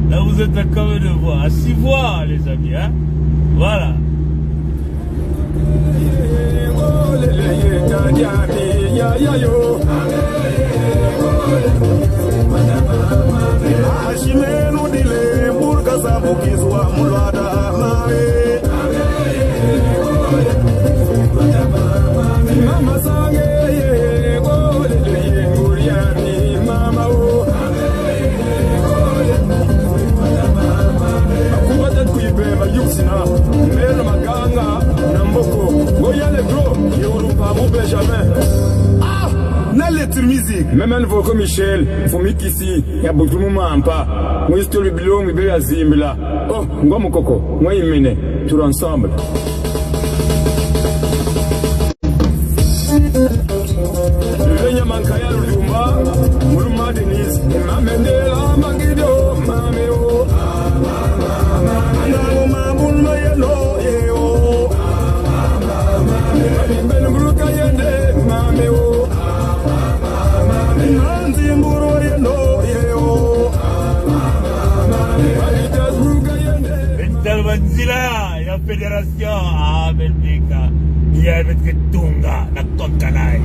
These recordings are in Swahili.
Là vous êtes à combien de voix? À 6 voix les amis, hein? Voilà. Même Voko Michel, Fomikisi, Yabutumu Mampa, moi je te le bilon, mais bien Zimbla. Oh, moi mon coco, moi il mène, tout ensemble. Le Yamankaya Luma, Muruma Denise, Mamendela, Magido, Mameo, Mamma Yellow, Yeo, Ben Brukayende, Mameo. Bentalmanzila, la fédération, ah, Belgica, il y a avec Tunga, la Tonkanai.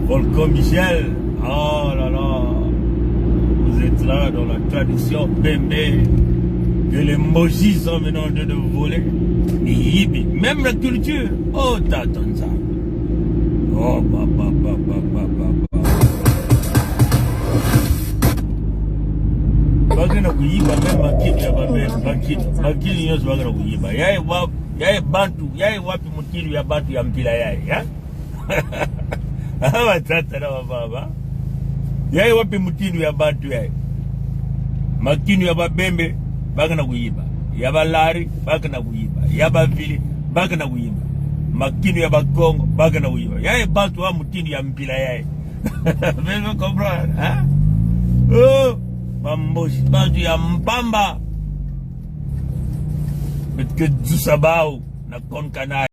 Volcan Michel, oh là là, vous êtes là dans la tradition Bembé, que les Mojis sont venus de voler, même la culture, oh t'attends ça, oh bagana kuyiba même makini ya babe makini yote bagana kuyiba yae bantu yae wapi mutilu ya bantu ya mpila yae ya hawa tata na baba yae wapi mutilu ya bantu yae makini ya babembe bagana kuyiba ya balari bagana kuyiba ya bavili bagana kuyiba makini ya bakongo bagana kuyiba yae bantu wa mutilu ya mpila yae vous comprenez hein oh Mamboshi, bantu ya mpamba. Bet que du sabao na konkana.